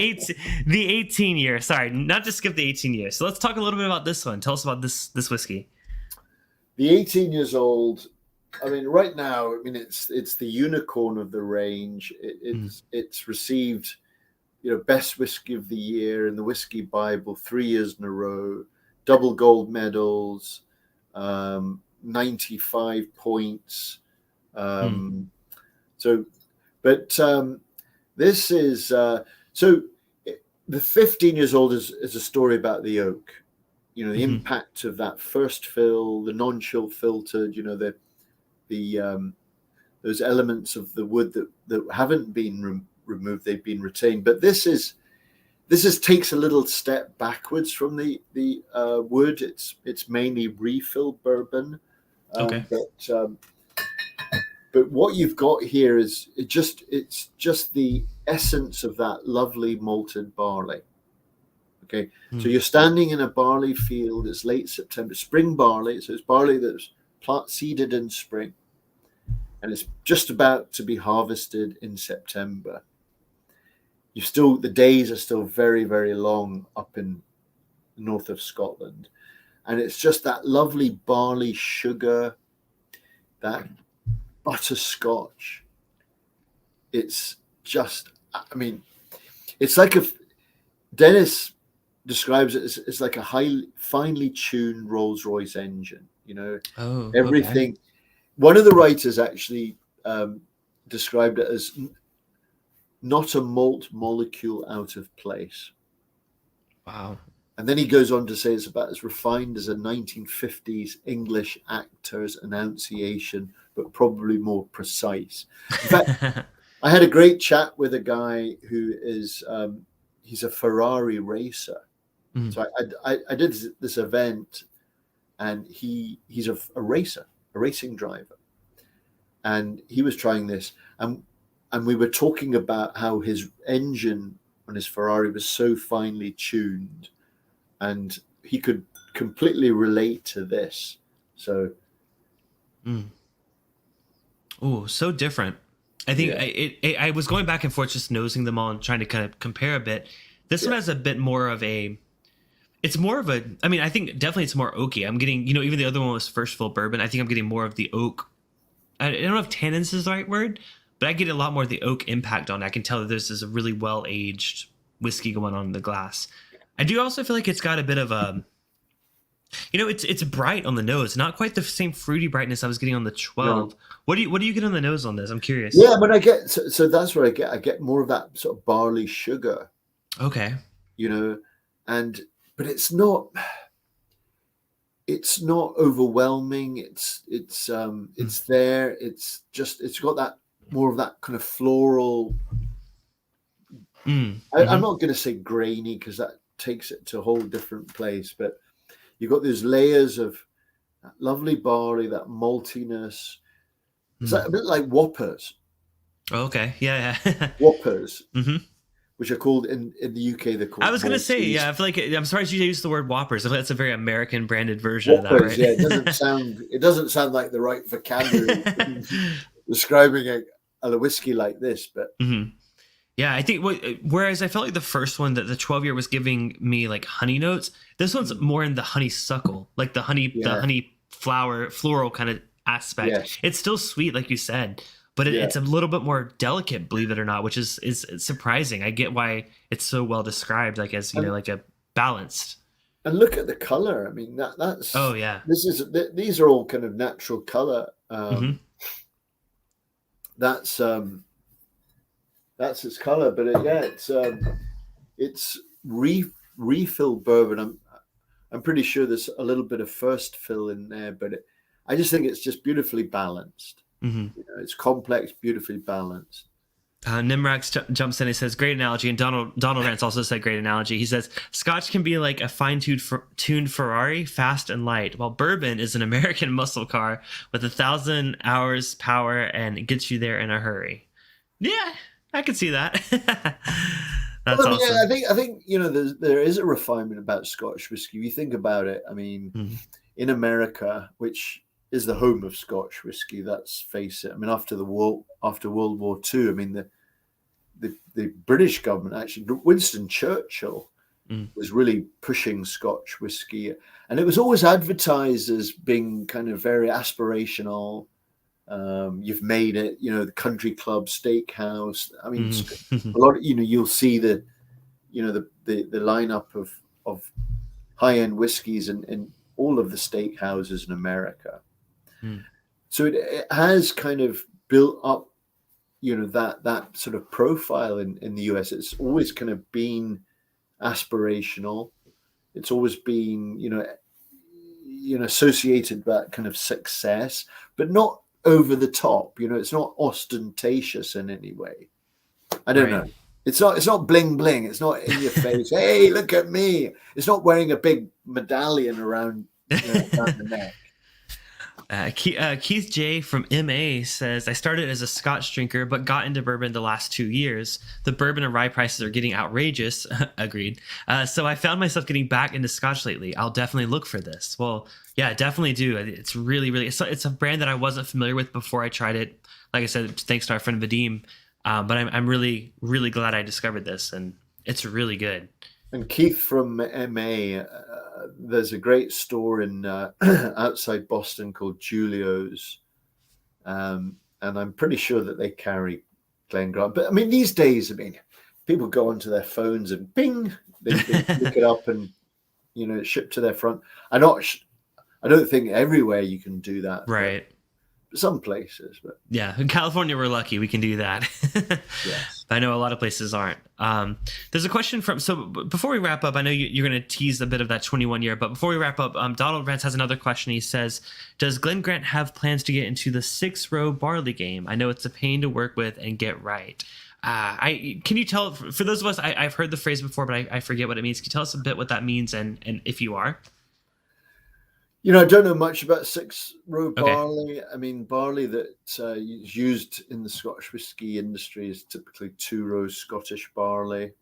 18 year. Sorry, not to skip the 18 years. So let's talk a little bit about this one. Tell us about this whiskey. The 18 years old. I mean, right now, it's the unicorn of the range. It's received, best whiskey of the year in the Whiskey Bible 3 years in a row, double gold medals, 95 points. This is so the 15 years old is a story about the oak, the impact of that first fill, the non-chill filtered, those elements of the wood that haven't been removed, they've been retained. But this takes a little step backwards from the wood. It's mainly refill bourbon. Okay. But what you've got here is it's just the essence of that lovely malted barley. Okay, so you're standing in a barley field. It's late September, spring barley. So it's barley that's seeded in spring, and it's just about to be harvested in September. The days are still very, very long up in the north of Scotland, and it's just that lovely barley sugar, that butterscotch. It's just, it's like Dennis describes it as like a finely tuned Rolls-Royce engine. Everything. Okay. One of the writers actually described it as not a malt molecule out of place. Wow. And then he goes on to say it's about as refined as a 1950s English actor's enunciation, but probably more precise. In fact, I had a great chat with a guy who is he's a Ferrari racer. Mm. So I did this event, and he's a racer, a racing driver, and he was trying this, and we were talking about how his engine on his Ferrari was so finely tuned, and he could completely relate to this. So, oh, so different. I think I was going back and forth, just nosing them all and trying to kind of compare a bit. This one has a bit more of a. It's more of a. I mean, I think definitely it's more oaky. I'm getting, even the other one was first fill bourbon. I think I'm getting more of the oak. I don't know if tannins is the right word, but I get a lot more of the oak impact on it. I can tell that this is a really well aged whiskey going on in the glass. I do also feel like it's got a bit of a. It's bright on the nose, not quite the same fruity brightness I was getting on the 12. No. What do you get on the nose on this? I'm curious. Yeah, but I get so that's what I get. I get more of that sort of barley sugar. Okay. But it's not overwhelming. It's there. It's got that more of that kind of floral. I'm not going to say grainy because that takes it to a whole different place, but you've got those layers of that lovely barley, that maltiness. It's like a bit like Whoppers. Oh, okay. Yeah. Whoppers, which are called in the UK. They're called. I was going to say, yeah. I feel like I'm surprised you used the word Whoppers. I feel that's a very American branded version Whoppers, of that, right? Yeah, it doesn't sound like the right vocabulary describing a whiskey like this, but. Yeah, I think whereas I felt like the first one, that the 12-year was giving me like honey notes, this one's more in the honeysuckle, like the honey floral kind of aspect. Yes. It's still sweet, like you said, but it's a little bit more delicate, believe it or not, which is surprising. I get why it's so well described, like as like a balanced. And look at the color. I mean, that's. Oh yeah. These are all kind of natural color. That's its color, but it's refill bourbon. I'm pretty sure there's a little bit of first fill in there, but I just think it's just beautifully balanced. It's complex, beautifully balanced. Nimrax jumps in and says, great analogy. And Donald Rance also said great analogy. He says, Scotch can be like a fine-tuned Ferrari, fast and light, while bourbon is an American muscle car with 1,000 hours power and it gets you there in a hurry. Yeah. I can see that. That's awesome. Yeah, I think there is a refinement about Scotch whiskey. If you think about it, I mean, in America, which is the home of Scotch whiskey, let's face it. I mean, after World War II, I mean the British government, actually, Winston Churchill was really pushing Scotch whiskey, and it was always advertised as being kind of very aspirational. You've made it, the country club, steakhouse. I mean, a lot of, you'll see the lineup of high-end whiskeys in all of the steakhouses in America. So it has kind of built up, that sort of profile in the US. It's always kind of been aspirational. It's always been, associated with that kind of success, but not over the top. It's not ostentatious in any way. I don't know. It's not bling bling. It's not in your face. Hey, look at me. It's not wearing a big medallion around the neck. Keith J from MA says, I started as a Scotch drinker, but got into bourbon the last 2 years. The bourbon and rye prices are getting outrageous. Agreed. So I found myself getting back into Scotch lately. I'll definitely look for this. Well, yeah, definitely do. It's really, really, it's a brand that I wasn't familiar with before I tried it. Like I said, thanks to our friend Vadim. But I'm really, really glad I discovered this, and it's really good. And Keith from MA, there's a great store in outside Boston called Julio's, and I'm pretty sure that they carry Glen Grant. But I mean, these days, people go onto their phones and ping, they look it up and it's shipped to their front. I don't think everywhere you can do that, right? some places, but Yeah, in California, we're lucky we can do that. yes. I know a lot of places aren't. There's a question before we wrap up, I know you're going to tease a bit of that 21 year, but before we wrap up, Donald Rance has another question. He says, does Glen Grant have plans to get into the 6-row barley game? I know it's a pain to work with and get right. Can you tell, for those of us, I've heard the phrase before, but I forget what it means. Can you tell us a bit what that means and if you are? I don't know much about 6-row Okay. barley. I mean, barley that is used in the Scotch whiskey industry is typically 2-row Scottish barley.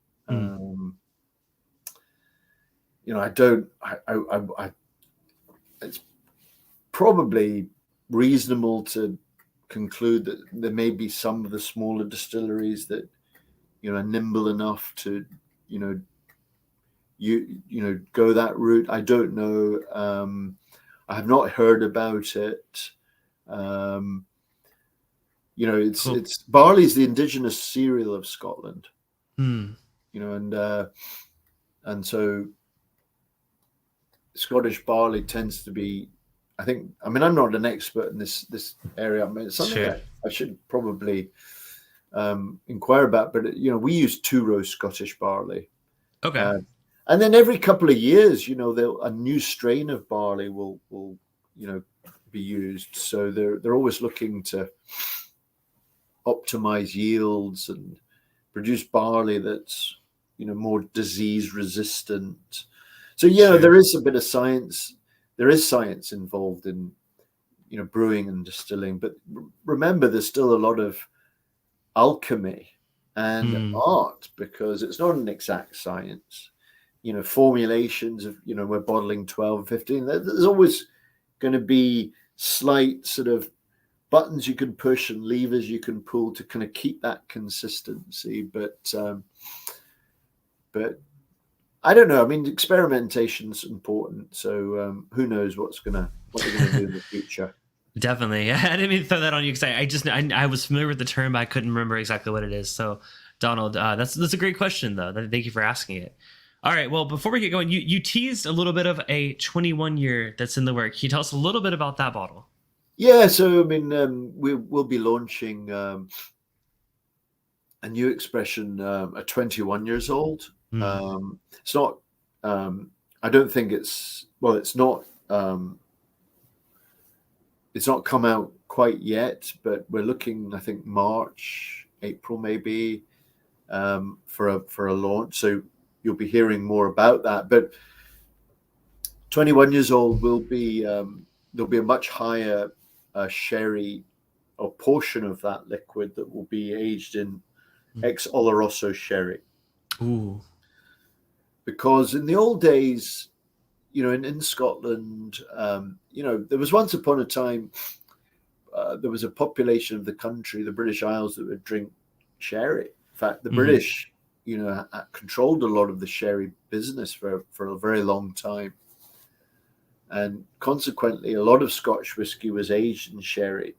It's probably reasonable to conclude that there may be some of the smaller distilleries that, are nimble enough to, go that route. I don't know. I have not heard about it. Cool. It's barley's the indigenous cereal of Scotland. And so Scottish barley tends to be, I'm not an expert in this area. I mean, it's something sure. I should probably inquire about. But we use 2-row Scottish barley. Okay. And then every couple of years, a new strain of barley will be used. So they're always looking to optimize yields and produce barley that's more disease resistant. So sure. There is a bit of science. There is science involved in brewing and distilling. But remember, there's still a lot of alchemy and art, because it's not an exact science. Formulations of, we're bottling 12, 15. There's always going to be slight sort of buttons you can push and levers you can pull to kind of keep that consistency. But I don't know. I mean, experimentation's important. So who knows what they're going to do in the future. Definitely. I didn't mean to throw that on you because I was familiar with the term, but I couldn't remember exactly what it is. So, Donald, that's a great question, though. Thank you for asking it. All right. Well, before we get going, you teased a little bit of a 21 year that's in the work. Can you tell us a little bit about that bottle? Yeah. So, I mean, we'll be launching a new expression, a 21 years old. It's not, I don't think it's not come out quite yet, but we're looking, I think, March, April, maybe, for a launch. So you'll be hearing more about that. But 21 years old will be, there'll be a much higher sherry or portion of that liquid that will be aged in ex-Oloroso sherry. Ooh. Because in the old days, in Scotland, there was once upon a time, there was a population of the country, the British Isles, that would drink sherry. In fact, the British, controlled a lot of the sherry business for a very long time. And consequently, a lot of Scotch whiskey was aged in sherry.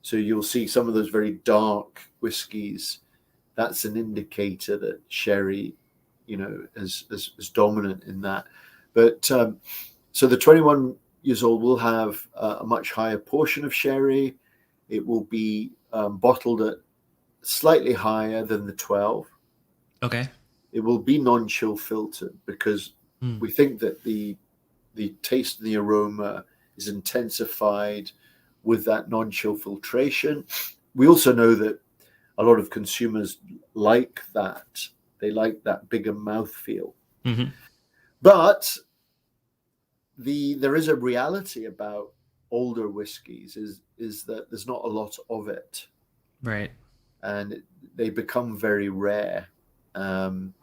So you'll see some of those very dark whiskies. That's an indicator that sherry, is dominant in that. But so the 21 years old will have a much higher portion of sherry. It will be bottled at slightly higher than the 12. Okay. It will be non-chill filtered because we think that the taste and the aroma is intensified with that non-chill filtration. We also know that a lot of consumers like that. They like that bigger mouthfeel. But there is a reality about older whiskies is that there's not a lot of it. Right. And they become very rare. And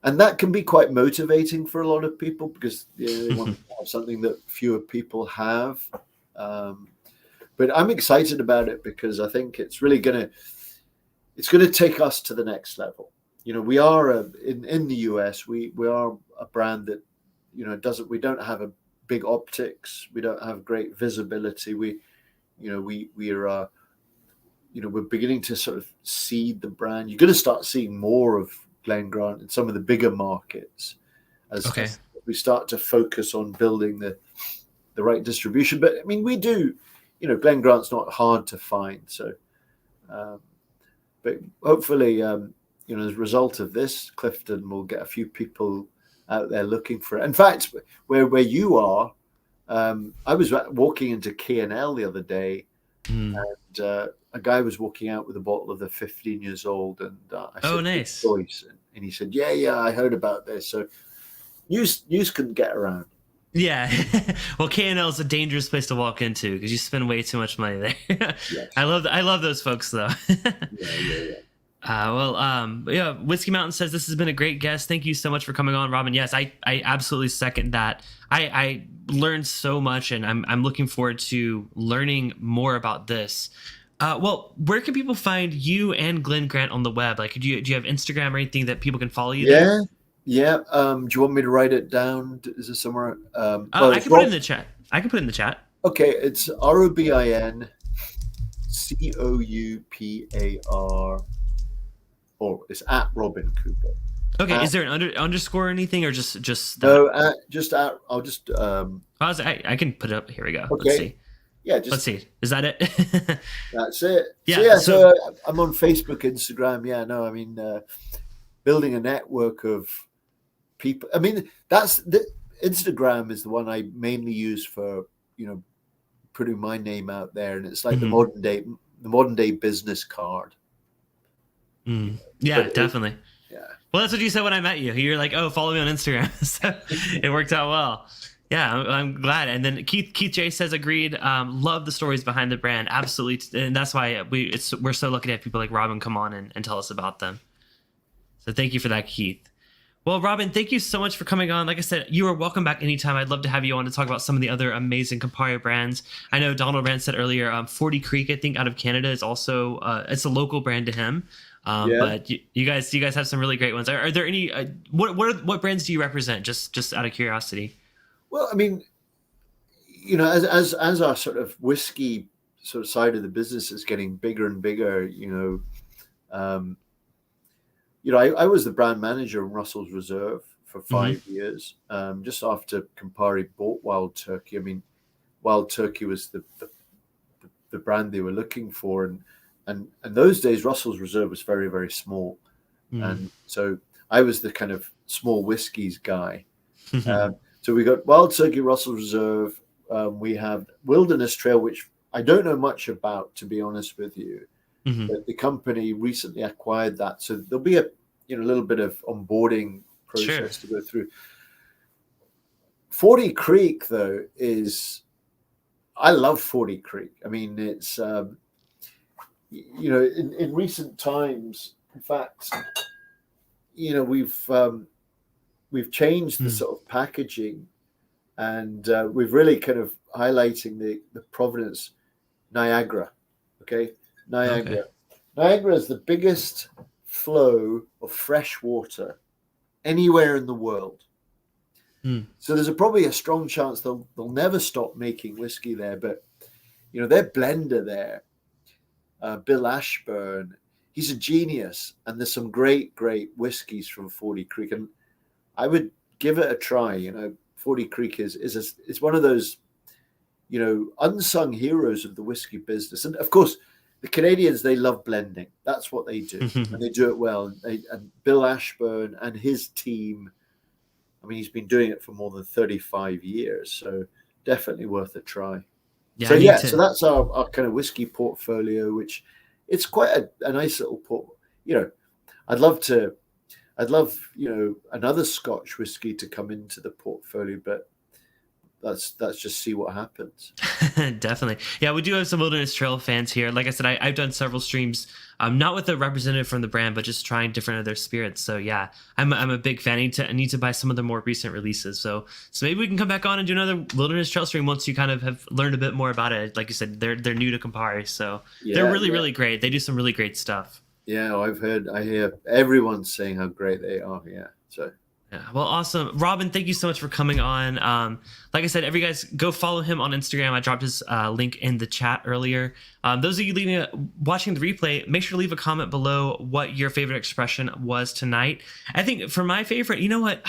that can be quite motivating for a lot of people because they want to have something that fewer people have. But I'm excited about it because I think it's really going to take us to the next level. We are in the US. We are a brand that we don't have a big optics. We don't have great visibility. We're beginning to sort of seed the brand. You're going to start seeing more of Glen Grant in some of the bigger markets as we start to focus on building the right distribution. But I mean, we do, Glen Grant's not hard to find. So, but hopefully, as a result of this, Clifton will get a few people out there looking for it. In fact, where you are, I was walking into K&L the other day, and a guy was walking out with a bottle of the 15 years old, and I said, "Oh, nice choice," and he said, "Yeah, I heard about this." So news can get around. Yeah. Well, K&L is a dangerous place to walk into because you spend way too much money there. Yes. I love those folks though. Yeah. Yeah, Whiskey Mountain says this has been a great guest. Thank you so much for coming on, Robin. Yes, I absolutely second that. I learned so much, and I'm looking forward to learning more about this. Well, where can people find you and Glen Grant on the web? Like, do you have Instagram or anything that people can follow you? Yeah. Yeah. Do you want me to write it down? Is it somewhere? I can put it in the chat. Okay, it's ROBIN COUPAR. Or it's at Robin Coupar. Okay, is there an underscore or anything, or just no? Just at. I'll just. I can put it up. Here we go. Okay. Let's see. Yeah, let's see. Is that it? That's it. Yeah. So I'm on Facebook, Instagram. Yeah, no, I mean, building a network of people. I mean, Instagram is the one I mainly use for putting my name out there, and it's like the modern day business card. Yeah, definitely. Yeah. Well, that's what you said when I met you. You're like, "Oh, follow me on Instagram." So it worked out well. Yeah, I'm glad. And then Keith J says, agreed. Love the stories behind the brand. Absolutely. And that's why we're so lucky to have people like Robin come on and tell us about them. So thank you for that, Keith. Well, Robin, thank you so much for coming on. Like I said, you are welcome back anytime. I'd love to have you on to talk about some of the other amazing Campari brands. I know Donald Rand said earlier, 40 Creek, I think, out of Canada is also it's a local brand to him. But you guys have some really great ones. Are there any? What brands do you represent? Just out of curiosity. Well, I mean, as our sort of whiskey sort of side of the business is getting bigger and bigger, I was the brand manager in Russell's Reserve for 5 years, just after Campari bought Wild Turkey. I mean, Wild Turkey was the brand they were looking for, and those days Russell's Reserve was very, very small, and so I was the kind of small whiskies guy. So we got Wild Turkey, Russell's Reserve. We have Wilderness Trail, which I don't know much about, to be honest with you. But the company recently acquired that, so there'll be a little bit of onboarding process to go through. 40 Creek, though, I love 40 Creek. I mean, it's in recent times, in fact, we've changed the sort of packaging, and we've really kind of highlighting the Providence Niagara. Okay. Niagara is the biggest flow of fresh water anywhere in the world. So there's probably a strong chance they'll never stop making whiskey there. But their blender there, Bill Ashburn, he's a genius, and there's some great whiskeys from 40 Creek, and I would give it a try. 40 Creek is one of those unsung heroes of the whiskey business, and of course the Canadians, they love blending. That's what they do, and they do it well. And Bill Ashburn and his team, I mean, he's been doing it for more than 35 years, so definitely worth a try. So that's our kind of whiskey portfolio, which it's quite a nice little I'd love another Scotch whiskey to come into the portfolio, but let's just see what happens. Definitely. Yeah, we do have some Wilderness Trail fans here. Like I said, I've done several streams, not with a representative from the brand, but just trying different of their spirits. So yeah, I'm a big fan. I need to buy some of the more recent releases. So maybe we can come back on and do another Wilderness Trail stream once you kind of have learned a bit more about it. Like you said, they're new to Campari, so they're really great. They do some really great stuff. Yeah, I hear everyone saying how great they are. Yeah, so. Yeah, well, awesome. Robin, thank you so much for coming on. Like I said, every guys, go follow him on Instagram. I dropped his link in the chat earlier. Those of you watching the replay, make sure to leave a comment below what your favorite expression was tonight. I think for my favorite, you know what?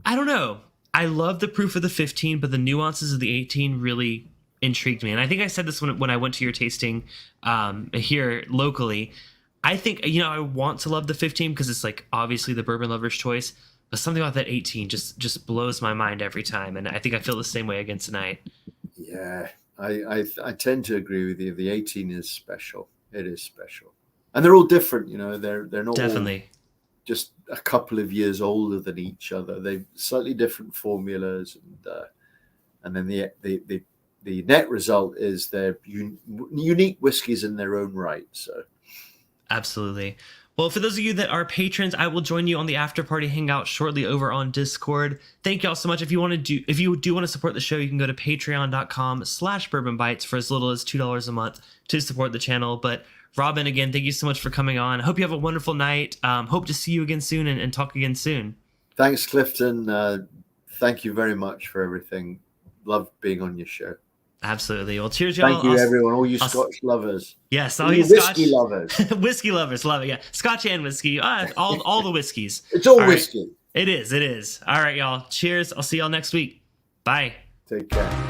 I don't know. I love the proof of the 15, but the nuances of the 18 really intrigued me. And I think I said this when I went to your tasting here locally. I think, I want to love the 15 because it's like obviously the bourbon lover's choice, but something about that 18 just blows my mind every time. And I think I feel the same way again tonight. Yeah, I tend to agree with you. The 18 is special. It is special. And they're all different, they're not Definitely. all just a couple of years older than each other. They've slightly different formulas, and then the net result is they're unique whiskies in their own right. So, absolutely. Well, for those of you that are patrons, I will join you on the after party hangout shortly over on Discord. Thank you all so much. If you do want to support the show, you can go to patreon.com/bourbonbites for as little as $2 a month to support the channel. But Robin, again, thank you so much for coming on. I hope you have a wonderful night. Hope to see you again soon and talk again soon. Thanks, Clifton. Thank you very much for everything. Love being on your show. Absolutely. Well, cheers, y'all. Thank you, everyone. All you Scotch lovers. Yes, all you whiskey Scotch lovers. Whiskey lovers, love it. Yeah, Scotch and whiskey. All the whiskeys. It's all right. whiskey. It is. All right, y'all. Cheers. I'll see y'all next week. Bye. Take care.